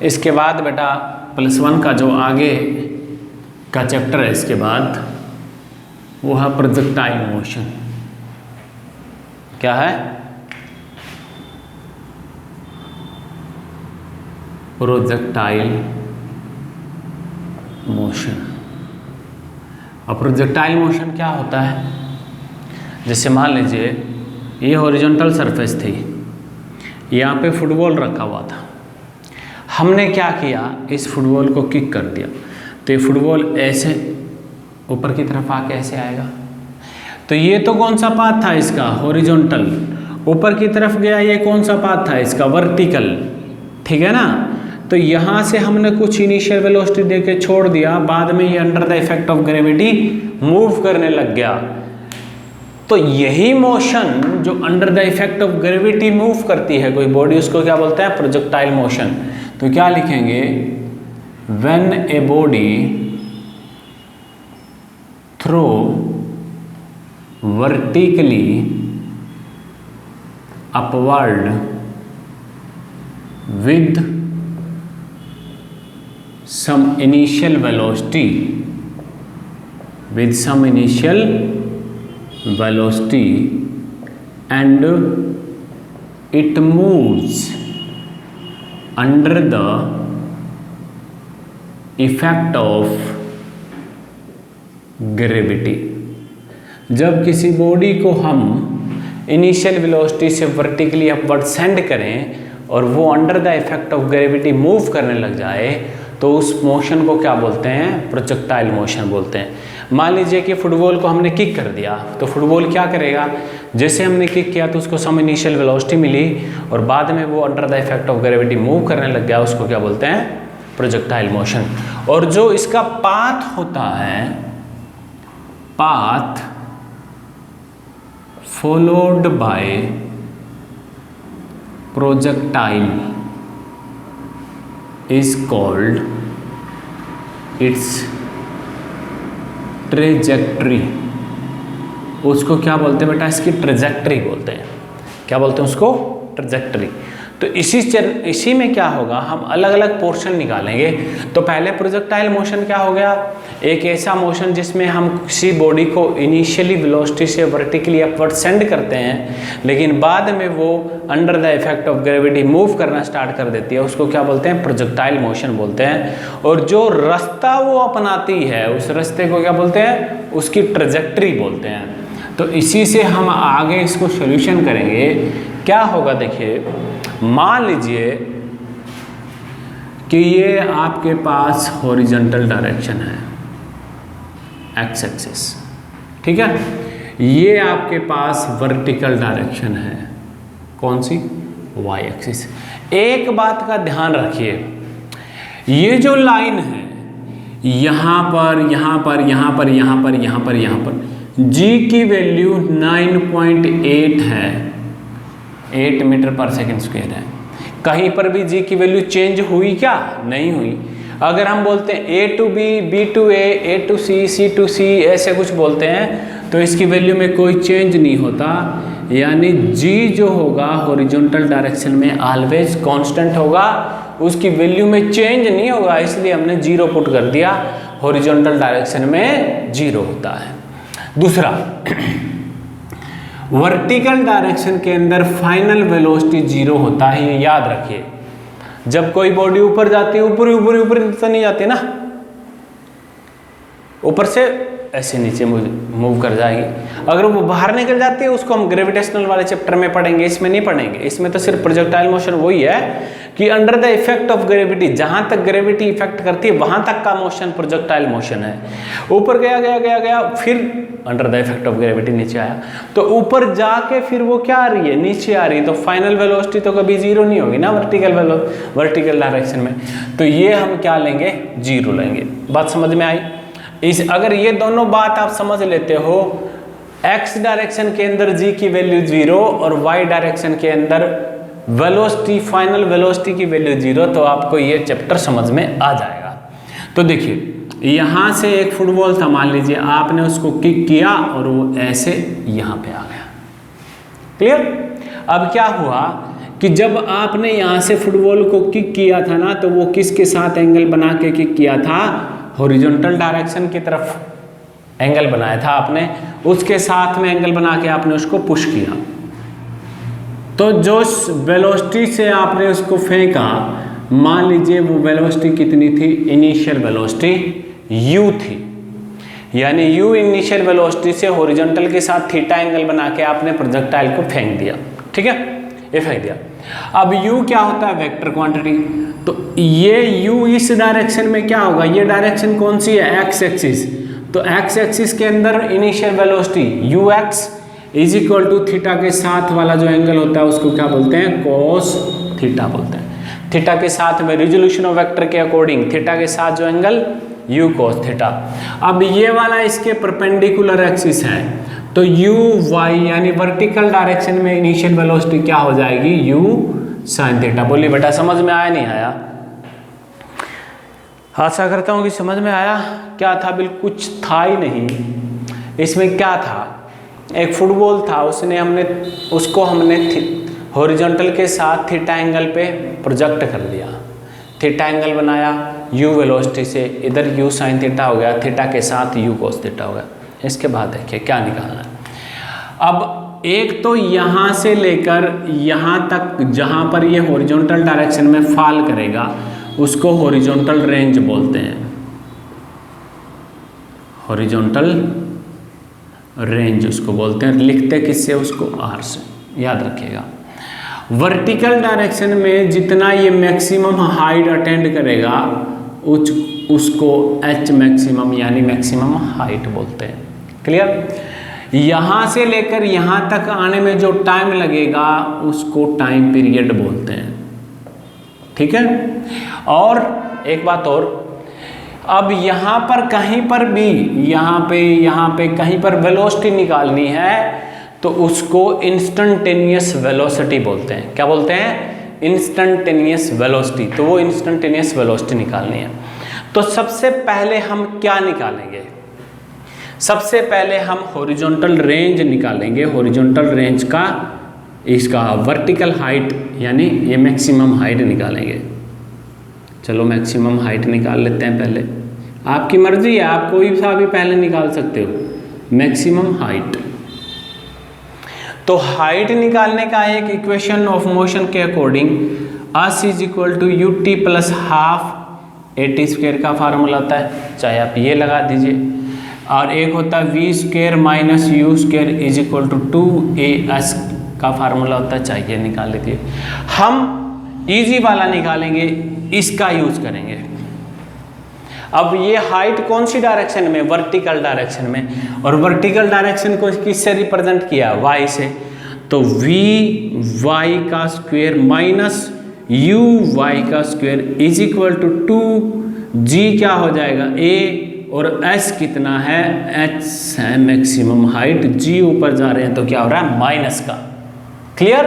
इसके बाद बेटा +1 का जो आगे का चैप्टर है इसके बाद वो है प्रोजेक्टाइल मोशन। क्या है? Projectile motion. अब प्रोजेक्टाइल मोशन क्या होता है? जैसे मान लीजिए ये हॉरिजॉन्टल सरफेस थी, यहाँ पे फुटबॉल रखा हुआ था, हमने क्या किया, इस फुटबॉल को किक कर दिया तो ये फुटबॉल ऐसे ऊपर की तरफ आके ऐसे आएगा। तो ये तो कौन सा पाथ था इसका? हॉरिजॉन्टल। ऊपर की तरफ गया, ये कौन सा पाथ था इसका? वर्टिकल। ठीक है ना? तो यहाँ से हमने कुछ इनिशियल वेलोसिटी देके छोड़ दिया, बाद में ये under the effect of gravity move करने लग गया। तो यही मोशन जो under the effect of gravity move करती है कोई बॉडी, उसको क्या बोलते हैं? Projectile motion. तो क्या लिखेंगे? When a body throw vertically upward with some initial velocity and it moves under the effect of gravity। जब किसी बॉडी को हम इनिशियल वेलोसिटी से वर्टिकली अपवर्ड सेंड करें और वो under the effect of gravity move करने लग जाए तो उस मोशन को क्या बोलते हैं? प्रोजेक्टाइल मोशन बोलते हैं। मान लीजिए कि फुटबॉल को हमने किक कर दिया, तो फुटबॉल क्या करेगा? जैसे हमने किक किया तो उसको सम इनिशियल वेलोसिटी मिली और बाद में वो under the effect of gravity move करने लग गया, उसको क्या बोलते हैं? Projectile motion. और जो इसका पाथ होता है, path followed by projectile is called its trajectory। उसको क्या बोलते हैं बेटा? इसकी ट्रेजेक्टरी बोलते हैं। क्या बोलते हैं उसको? ट्रेजेक्टरी। तो इसी में क्या होगा, हम अलग अलग पोर्शन निकालेंगे। तो पहले प्रोजेक्टाइल मोशन क्या हो गया? एक ऐसा मोशन जिसमें हम किसी बॉडी को इनिशियली वेलोसिटी से वर्टिकली अपवर्ड सेंड करते हैं, लेकिन बाद में वो under the effect of gravity move करना स्टार्ट कर देती है, उसको क्या बोलते हैं? प्रोजेक्टाइल मोशन बोलते हैं। और जो रास्ता वो अपनाती है, उस रास्ते को क्या बोलते हैं? उसकी ट्रेजेक्टरी बोलते हैं। तो इसी से हम आगे इसको सॉल्यूशन करेंगे। क्या होगा देखिए, मान लीजिए कि ये आपके पास हॉरिजॉन्टल डायरेक्शन है, एक्स एक्सिस, ठीक है। ये आपके पास वर्टिकल डायरेक्शन है, कौन सी? Y axis. एक बात का ध्यान रखिए, ये जो लाइन है यहाँ पर, यहाँ पर, यहाँ पर, यहाँ पर, यहाँ पर, यहाँ पर g की वैल्यू 9.8 है, 8 मीटर पर सेकेंड स्क्वायर है। कहीं पर भी g की वैल्यू चेंज हुई क्या? नहीं हुई। अगर हम बोलते हैं a to b, b to a, a to c, c to c, ऐसे कुछ बोलते हैं तो इसकी वैल्यू में कोई चेंज नहीं होता, यानी g जो होगा हॉरिजॉन्टल डायरेक्शन में ऑलवेज कांस्टेंट होगा, उसकी वैल्यू में चेंज नहीं होगा, इसलिए हमने 0 पुट कर दिया। हॉरिजॉन्टल डायरेक्शन में 0 होता है। दूसरा, वर्टिकल डायरेक्शन के अंदर फाइनल वेलोसिटी 0 होता है, ये याद रखिए। जब कोई बॉडी ऊपर जाती है, ऊपर ऊपर ऊपर तो नहीं जाती ना, ऊपर से ऐसे नीचे मूव कर जाएगी। अगर वो बाहर निकल जाती है, उसको हम ग्रेविटेशनल वाले चैप्टर में पढ़ेंगे, इसमें नहीं पढ़ेंगे। इसमें तो सिर्फ प्रोजेक्टाइल मोशन वही है कि under the effect of gravity, जहां तक ग्रेविटी इफेक्ट करती है वहां तक का मोशन प्रोजेक्टाइल मोशन है। ऊपर गया गया गया गया, फिर under the effect of gravity नीचे आया, तो ऊपर जाके फिर वो क्या आ रही है? नीचे आ रही है। तो फाइनल वेलोसिटी तो कभी 0 नहीं होगी ना वर्टिकल डायरेक्शन में। तो ये हम क्या लेंगे? 0 लेंगे। बात समझ में आई? अगर ये दोनों बात आप समझ लेते हो, x डायरेक्शन के अंदर g की वैल्यू 0 और y डायरेक्शन के अंदर वेलोसिटी, फाइनल वेलोसिटी की वैल्यू 0, तो आपको ये चैप्टर समझ में आ जाएगा। तो देखिए, यहाँ से एक फुटबॉल था, मान लीजिए आपने उसको किक किया और वो ऐसे यहाँ पे आ गया। क्लियर? अब क्या हुआ कि जब आपने यहाँ से फुटबॉल को किक किया था ना, तो वो किसके साथ एंगल बना के किक किया था? हॉरिजॉन्टल डायरेक्शन की तरफ एंगल बनाया था आपने, उसके साथ में एंगल बना के आपने उसको पुश किया। तो जो वेलोसिटी से आपने उसको फेंका, मान लीजिए वो वेलोसिटी कितनी थी? इनिशियल वेलोसिटी u थी, यानी u इनिशियल वेलोसिटी से हॉरिजॉन्टल के साथ थीटा एंगल बना के आपने प्रोजेक्टाइल को फेंक दिया। ठीक है, ये फेंक दिया। अब u क्या होता है? Vector quantity. तो ये u इस डायरेक्शन में क्या होगा? ये डायरेक्शन कौन सी है? X axis. तो एक्स एक्सिस के अंदर initial velocity ux is equal to theta के साथ वाला जो एंगल होता है उसको क्या बोलते हैं? कॉस थीटा बोलते हैं। थीटा के साथ में रिजोल्यूशन ऑफ वेक्टर के अकॉर्डिंग थीटा के साथ जो एंगल u cos थीटा। अब ये वाला इसके परपेंडिकुलर एक्सिस है, तो u y यानी वर्टिकल डायरेक्शन में इनिशियल वेलोसिटी क्या हो जाएगी? u sin theta. बोलिए बेटा, समझ में आया नहीं आया? आशा करता हूँ कि समझ में आया। क्या था? बिल्कुल कुछ था ही नहीं इसमें। क्या था? एक फुटबॉल था, उसको हमने हॉरिजॉन्टल के साथ थीटा एंगल पे प्रोजेक्ट कर दिया, थीटा एंगल बनाया u वेलोसिटी से, इधर u sin थीटा हो गया, थीटा के साथ u cos थीटा हो गया। इसके बाद देखिए क्या निकालना है। अब एक तो यहाँ से लेकर यहाँ तक जहाँ पर ये हॉरिजॉन्टल डायरेक्शन में फॉल करेगा उसको हॉरिजॉन्टल रेंज बोलते हैं। हॉरिजॉन्टल रेंज उसको बोलते हैं। लिखते किससे? उसको r से, याद रखिएगा। वर्टिकल डायरेक्शन में जितना ये मैक्सिमम हाइट अटेंड करेगा उसको h मैक्सिमम यानी मैक्सिमम हाइट बोलते हैं। क्लियर? यहाँ से लेकर यहाँ तक आने में जो टाइम लगेगा उसको टाइम पीरियड बोलते हैं। ठीक है? और एक बात और, अब यहाँ पर कहीं पर भी यहाँ पे कहीं पर वेलोसिटी निकालनी है तो उसको इंस्टेंटेनियस वेलोसिटी बोलते हैं। क्या बोलते हैं? Instantaneous velocity. तो वो इंस्टेंटेनियस वेलोसिटी निकालनी है। तो सबसे पहले हम क्या निकालेंगे? सबसे पहले हम हॉरिजॉन्टल रेंज निकालेंगे। हॉरिजॉन्टल रेंज का इसका वर्टिकल हाइट यानी ये मैक्सिमम हाइट निकालेंगे। चलो मैक्सिमम हाइट निकाल लेते हैं पहले। आपकी मर्जी है, आप कोई सा भी पहले निकाल सकते हो। मैक्सिमम हाइट, तो हाइट निकालने का एक इक्वेशन ऑफ मोशन के according s is equal to u t plus half a t square का फार्मूला होता है, चाहे आप ये लगा दीजिए। और एक होता है v square minus u square is equal to 2as का फार्मूला होता है, चाहे ये निकाल लीजिए। हम इजी वाला निकालेंगे, इसका यूज करेंगे। अब ये हाइट कौन सी डायरेक्शन में? वर्टिकल डायरेक्शन में। और वर्टिकल डायरेक्शन को किससे रिप्रेजेंट किया? y से। तो वी वाई का स्क्वायर माइनस यू वाई का square is equal to 2g क्या हो जाएगा? a, और s कितना है? h है मैक्सिमम हाइट, g ऊपर जा रहे हैं तो क्या हो रहा है? माइनस का। क्लियर?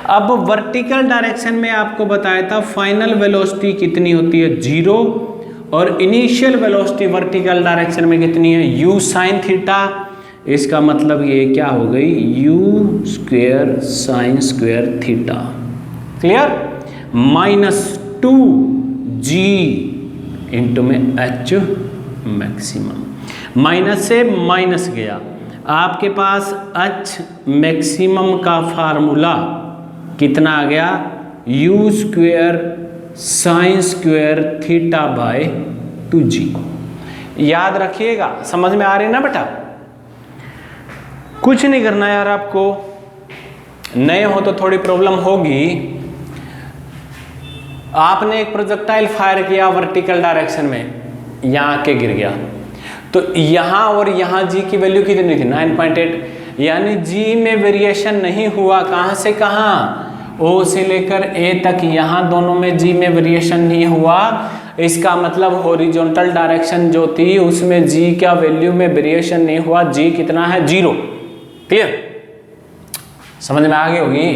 अब वर्टिकल डायरेक्शन में आपको बताया था फाइनल वेलोसिटी कितनी होती है? 0, और इनिशियल वेलोसिटी वर्टिकल डायरेक्शन में कितनी है? u sin theta. इसका मतलब ये क्या हो गई? u square sine square theta. Clear? Minus 2g into में h मैक्सिमम। माइनस से माइनस गया, आपके पास h मैक्सिमम का फार्मूला कितना आ गया? u square sine square theta by 2g। याद रखिएगा, समझ में आ रही है ना बेटा? कुछ नहीं करना यार, आपको नए हो तो थोड़ी प्रॉब्लम होगी। आपने एक प्रोजेक्टाइल फायर किया वर्टिकल डायरेक्शन में, यहाँ के गिर गया, तो यहाँ और यहाँ g की वैल्यू कितनी थी? 9.8, यानी g में वेरिएशन नहीं हुआ। कहाँ से कहाँ? O से लेकर A तक, यहाँ दोनों में g में वेरिएशन नहीं हुआ। इसका मतलब हॉरिजॉन्टल डायरेक्शन जो थी उसमें g का वैल्यू में वेरिएशन नहीं हुआ। g कितना है? 0। क्लियर? समझ में आ गई होगी,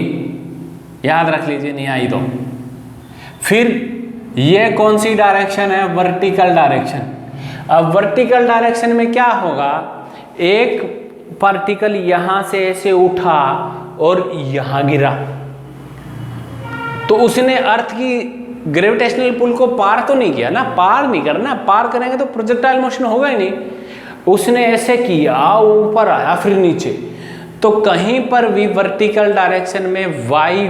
याद रख लीजिए, नहीं आई तो। फिर ये कौन सी डायरेक्शन है? Vertical direction. अब वर्टिकल डायरेक्शन में क्या होगा? एक पार्टिकल यहाँ से ऐसे उठा और यहाँ गिरा, तो उसने अर्थ की ग्रेविटेशनल पुल को पार तो नहीं किया ना, पार नहीं करना, पार करेंगे तो प्रोजेक्टाइल मोशन होगा ही नहीं। उसने ऐसे किया, ऊपर आया फिर नीचे, तो कहीं पर भी वर्टिकल डायरेक्शन में वाई